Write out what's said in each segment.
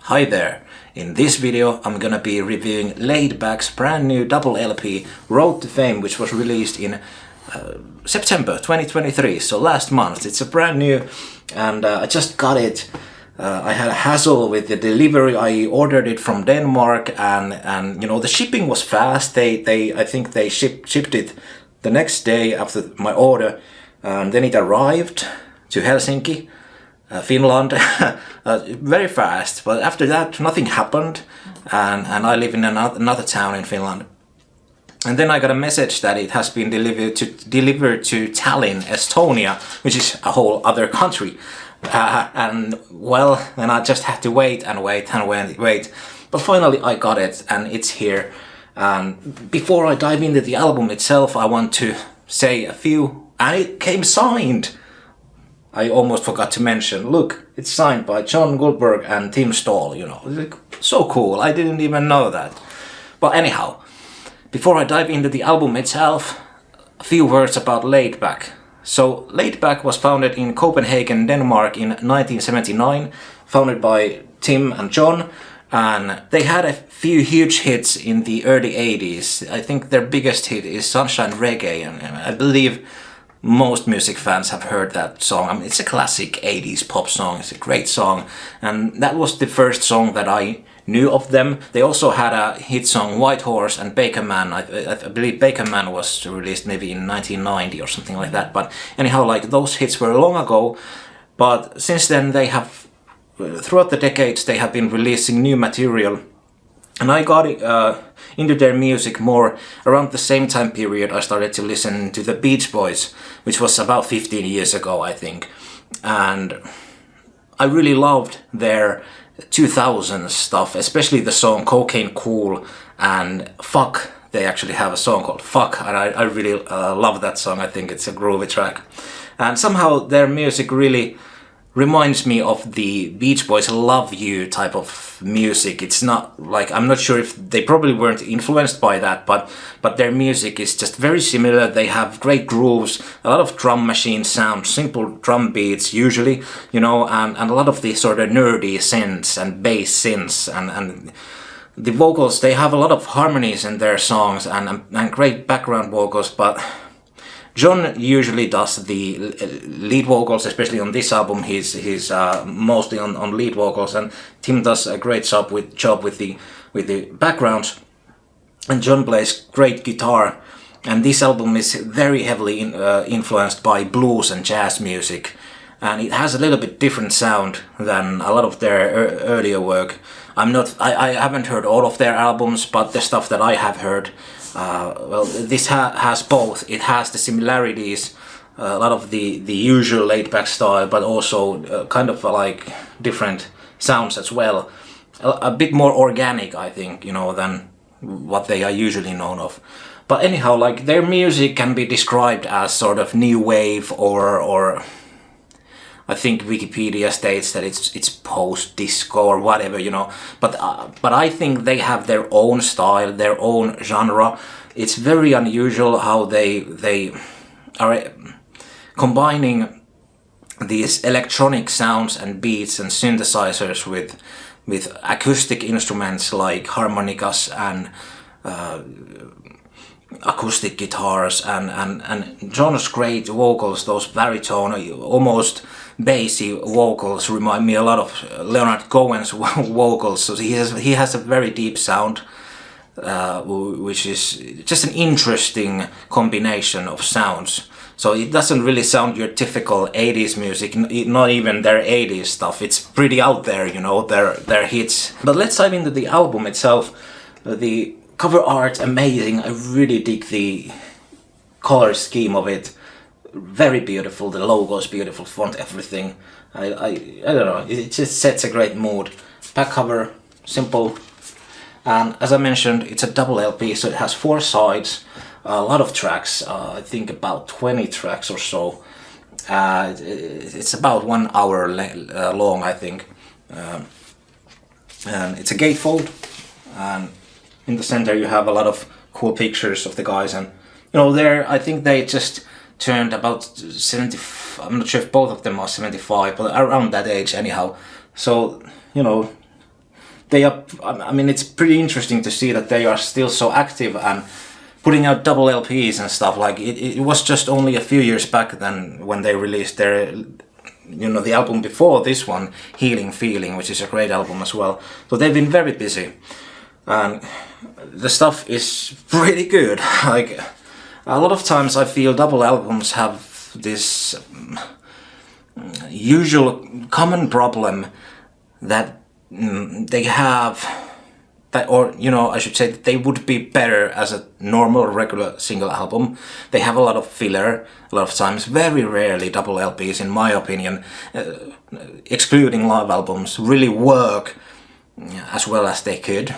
Hi there! In this video I'm gonna be reviewing Laidback's brand new double LP Road to Fame, which was released in September 2023, so last month. It's a brand new and I just got it. I had a hassle with the delivery. I ordered it from Denmark and you know, the shipping was fast. I think they shipped it the next day after my order, and then it arrived to Helsinki, Finland, very fast. But after that nothing happened, and I live in another town in Finland. And then I got a message that it has been delivered to Tallinn, Estonia, which is a whole other country. And well, then I just had to wait. But finally I got it, and it's here. Before I dive into the album itself, I want to say a few, and it came signed. I almost forgot to mention, look, it's signed by John Goldberg and Tim Ståhl, you know. It's like, so cool, I didn't even know that. But anyhow, before I dive into the album itself, a few words about Laidback. So Laidback was founded in Copenhagen, Denmark in 1979, founded by Tim and John, and they had a few huge hits in the early 80s. I think their biggest hit is Sunshine Reggae, and I believe most music fans have heard that song. I mean, it's a classic 80s pop song, it's a great song, and that was the first song that I knew of them. They also had a hit song, White Horse and Baker Man. I believe Baker Man was released maybe in 1990 or something like that, but anyhow, like, those hits were long ago. But since then they have, throughout the decades, they have been releasing new material, and I got into their music more around the same time period. I started to listen to the Beach Boys, which was about 15 years ago, I think, and I really loved their 2000s stuff, especially the song Cocaine Cool and Fuck. They actually have a song called Fuck, and I really love that song. I think it's a groovy track, and somehow their music really reminds me of the Beach Boys' Love You type of music. It's not like, I'm not sure if they probably weren't influenced by that, but their music is just very similar. They have great grooves, a lot of drum machine sound, simple drum beats usually, you know, and a lot of the sort of nerdy synths and bass synths, and the vocals, they have a lot of harmonies in their songs and great background vocals. But John usually does the lead vocals, especially on this album. He's mostly on lead vocals, and Tim does a great job with the backgrounds, and John plays great guitar. And this album is very heavily influenced by blues and jazz music, and it has a little bit different sound than a lot of their earlier work. I haven't heard all of their albums, but the stuff that I have heard, well, this has both. It has the similarities, a lot of the usual Laidback style, but also kind of like different sounds as well. A bit more organic, I think, you know, than what they are usually known of. But anyhow, like, their music can be described as sort of new wave, or I think Wikipedia states that it's post-disco or whatever, you know. But I think they have their own style, their own genre. It's very unusual how they are combining these electronic sounds and beats and synthesizers with acoustic instruments like harmonicas and acoustic guitars, and John's great vocals, those baritone, almost bassy vocals, remind me a lot of Leonard Cohen's vocals. So he has a very deep sound, which is just an interesting combination of sounds. So it doesn't really sound your typical 80s music, not even their 80s stuff. It's pretty out there, you know, their hits. But let's dive into the album itself. The cover art, amazing. I really dig the color scheme of it. Very beautiful. The logo is beautiful, font, everything. I don't know, it just sets a great mood. Back cover, simple. And as I mentioned, it's a double LP, so it has 4 sides, a lot of tracks, I think about 20 tracks or so. It's about 1 hour long, I think. And it's a gatefold, and in the center you have a lot of cool pictures of the guys, and you know, I think they just turned about 70, I'm not sure if both of them are 75, but around that age anyhow. So, you know, they are. I mean, it's pretty interesting to see that they are still so active and putting out double LPs and stuff. Like it was just only a few years back then when they released their, the album before this one, Healing Feeling, which is a great album as well. So they've been very busy, and the stuff is pretty good. Like a lot of times I feel double albums have this usual common problem that they have, that, or I should say that they would be better as a normal regular single album. They have a lot of filler a lot of times. Very rarely double LPs, in my opinion, excluding live albums, really work as well as they could,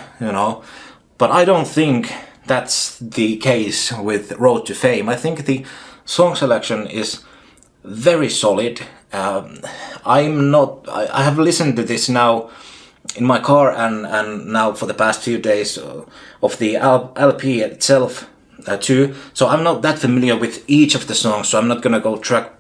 but I don't think that's the case with Road to Fame. I think the song selection is very solid. I have listened to this now in my car and now for the past few days of the LP itself too. So I'm not that familiar with each of the songs, so I'm not gonna go track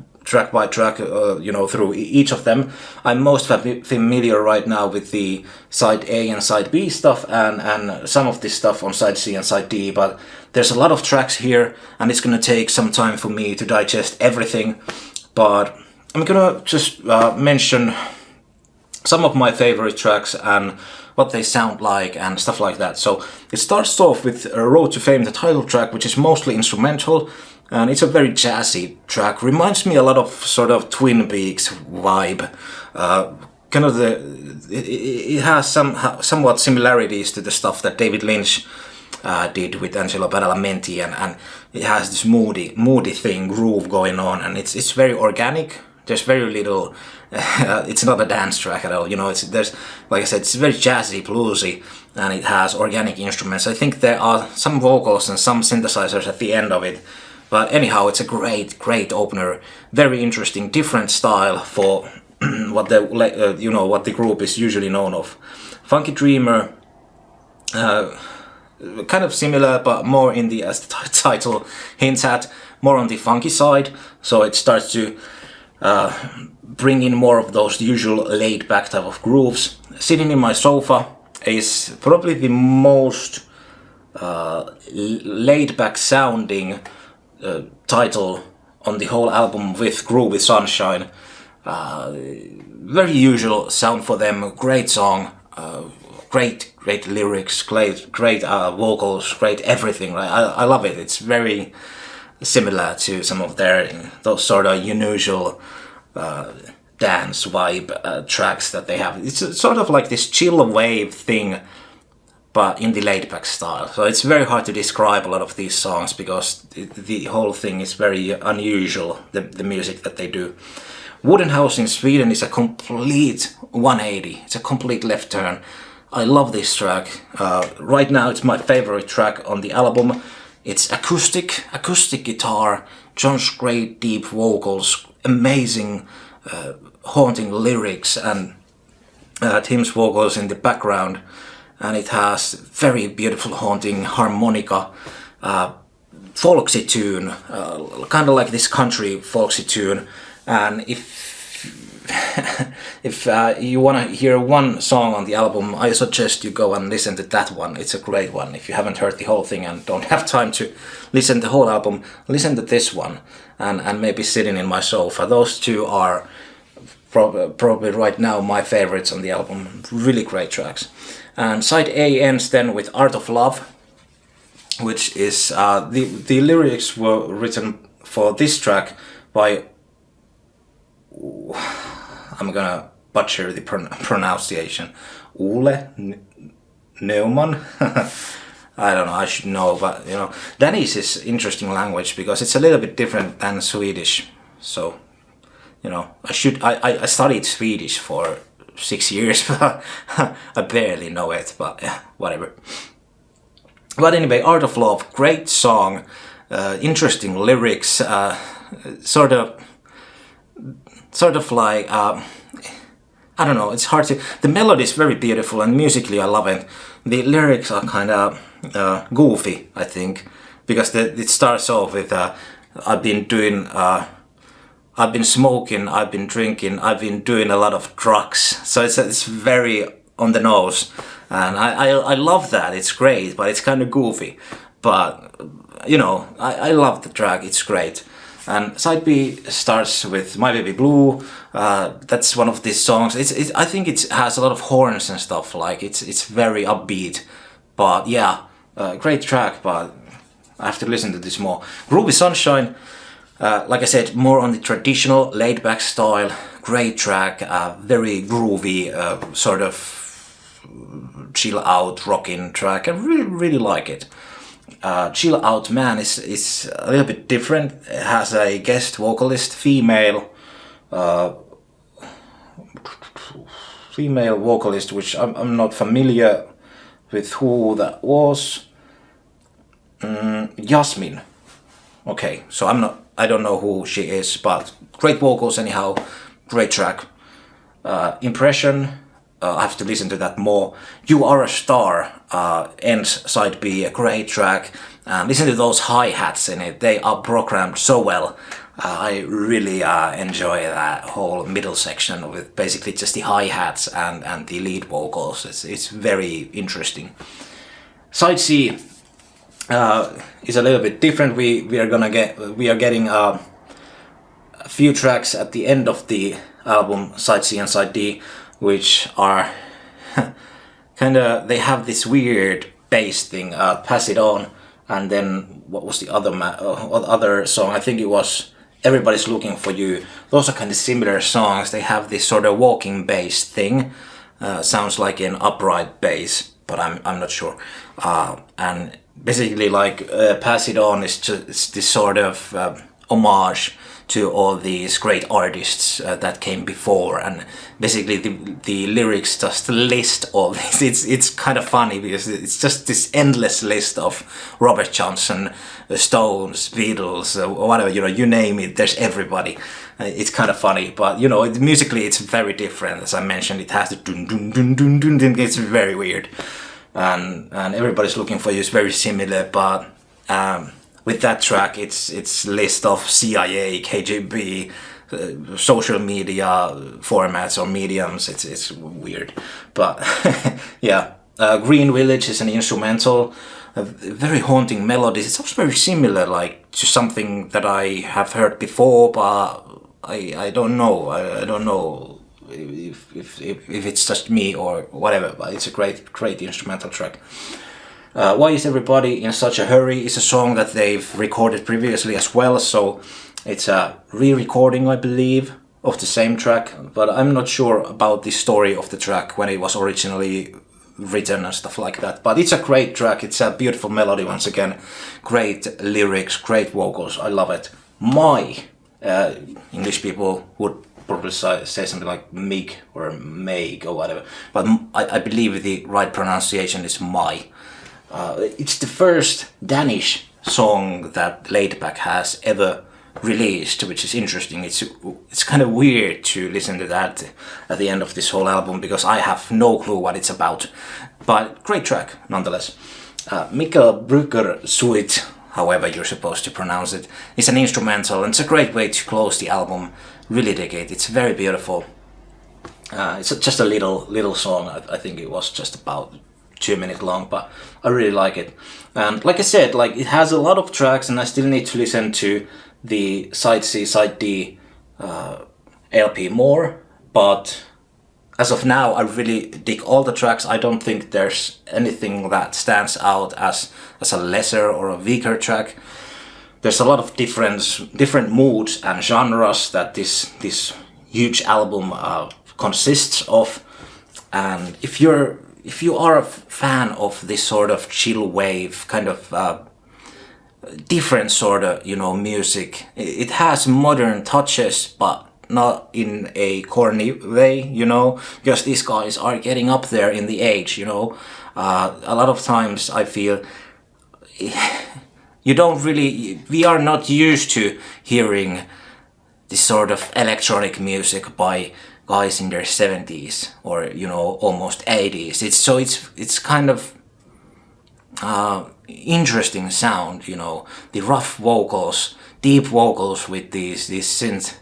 by track, through each of them. I'm most familiar right now with the side A and side B stuff and some of this stuff on side C and side D, but there's a lot of tracks here and it's gonna take some time for me to digest everything. But I'm gonna just mention some of my favorite tracks and what they sound like and stuff like that. So it starts off with Road to Fame, the title track, which is mostly instrumental, and it's a very jazzy track. Reminds me a lot of sort of Twin Peaks vibe. It has somewhat similarities to the stuff that David Lynch did with Angelo Badalamenti, and it has this moody thing, groove going on, and it's very organic. There's very little. It's not a dance track at all. There's, like I said, it's very jazzy, bluesy, and it has organic instruments. I think there are some vocals and some synthesizers at the end of it. But anyhow, it's a great opener. Very interesting, different style for what the group is usually known of. Funky Dreamer, kind of similar, but more in the, as the title hints at, more on the funky side. So it starts to bring in more of those usual laid-back type of grooves. Sitting in My Sofa is probably the most laid-back sounding title on the whole album, with Groovy Sunshine. Very usual sound for them. Great song, great lyrics, great vocals, great everything. Right? I love it. It's very similar to some of those sort of unusual dance vibe tracks that they have. It's sort of like this chill wave thing, but in the laid-back style. So it's very hard to describe a lot of these songs because the whole thing is very unusual, the music that they do. Wooden House in Sweden is a complete 180. It's a complete left turn. I love this track. Right now it's my favorite track on the album. It's acoustic guitar, John's great deep vocals, amazing haunting lyrics, and Tim's vocals in the background. And it has very beautiful haunting harmonica, folksy tune, kind of like this country folksy tune. And if you want to hear one song on the album, I suggest you go and listen to that one. It's a great one. If you haven't heard the whole thing and don't have time to listen to the whole album, listen to this one and maybe Sitting in My Sofa. Those two are probably right now my favorites on the album. Really great tracks. And side A ends then with Art of Love, which is the lyrics were written for this track by, I'm gonna butcher the pronunciation, Ole Neumann. I don't know, I should know, but Danish is interesting language because it's a little bit different than Swedish. So, I studied Swedish for 6 years, but I barely know it, but yeah, whatever. But anyway, Art of Love, great song, interesting lyrics, sort of like, I don't know, it's hard to, the melody is very beautiful and musically I love it. The lyrics are kind of goofy, I think, because it starts off with, I've been smoking, I've been drinking, I've been doing a lot of drugs. So it's very on the nose. and I love that. It's great, but it's kind of goofy. But you know, I love the track. It's great. And side B starts with My Baby Blue. That's one of these songs. I think it has a lot of horns and stuff. Like it's very upbeat. But yeah, great track. But I have to listen to this more. Groovy Sunshine. Like I said, more on the traditional laid-back style. Great track. Very groovy, sort of chill out rocking track. I really like it. Chill Out Man is a little bit different. It has a guest vocalist, female vocalist, which I'm not familiar with who that was. Yasmin. Okay, so I don't know who she is, but great vocals anyhow. Great track. Impression. I have to listen to that more. You Are a Star ends side B, a great track. Listen to those hi-hats in it. They are programmed so well. I really enjoy that whole middle section with basically just the hi-hats and the lead vocals. It's very interesting. Side C is a little bit different. We are getting a few tracks at the end of the album, side C and side D, which are they have this weird bass thing, Pass It On, and then what was the other song? I think it was Everybody's Looking For You. Those are kind of similar songs. They have this sort of walking bass thing. Sounds like an upright bass, but I'm not sure. And basically, like Pass It On is just this sort of homage to all these great artists that came before, and basically the lyrics just list all this. It's kind of funny because it's just this endless list of Robert Johnson, Stones, Beatles, whatever, you know, you name it, there's everybody. It's kind of funny, but you know, musically it's very different. As I mentioned, it has the dun dun dun dun dun dun. It's very weird, and Everybody's Looking For You is very similar, but with that track, it's list of CIA, KGB, social media formats or mediums. It's weird, but yeah. Green Village is an instrumental, very haunting melodies. It's also very similar, like to something that I have heard before, but I don't know. I don't know if it's just me or whatever. But it's a great instrumental track. Why Is Everybody in Such a Hurry is a song that they've recorded previously as well, so it's a re-recording, I believe, of the same track, but I'm not sure about the story of the track when it was originally written and stuff like that. But it's a great track. It's a beautiful melody once again, great lyrics, great vocals. I love it. My English people would probably say something like Mig or Meg or whatever, but I believe the right pronunciation is My. It's the first Danish song that Laidback has ever released, which is interesting. It's kind of weird to listen to that at the end of this whole album because I have no clue what it's about. But great track nonetheless. Mikkel Brücker Suite, however you're supposed to pronounce it, is an instrumental, and it's a great way to close the album. Really dig it. It's very beautiful. It's just a little song. I think it was just about 2 minutes long, but I really like it. And like I said, like it has a lot of tracks, and I still need to listen to the side C, side D LP more. But as of now, I really dig all the tracks. I don't think there's anything that stands out as a lesser or a weaker track. There's a lot of different moods and genres that this huge album consists of, and if you are a fan of this sort of chill wave kind of different sort of, you know, music, it has modern touches, but not in a corny way, you know, because these guys are getting up there in the age, you know. A lot of times I feel we are not used to hearing this sort of electronic music by guys in their 70s or, you know, almost 80s. It's kind of interesting sound, you know, the rough vocals, deep vocals with these synth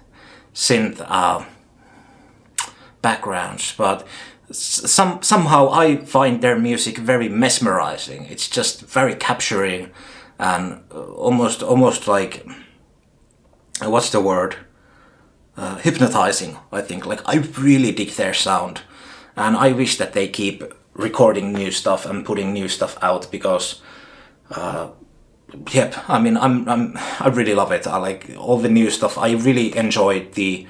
backgrounds, but somehow I find their music very mesmerizing. It's just very capturing and almost like what's the word? Hypnotizing. I think like I really dig their sound, and I wish that they keep recording new stuff and putting new stuff out because. Yep, I mean, I really love it. I like all the new stuff. I really enjoyed the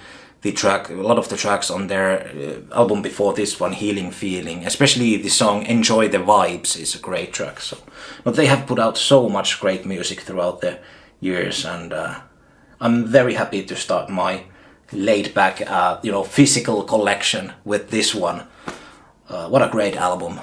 track, a lot of the tracks on their album before this one, Healing Feeling. Especially the song "Enjoy the Vibes" is a great track. So, but they have put out so much great music throughout the years, and I'm very happy to start my laid back, physical collection with this one. What a great album!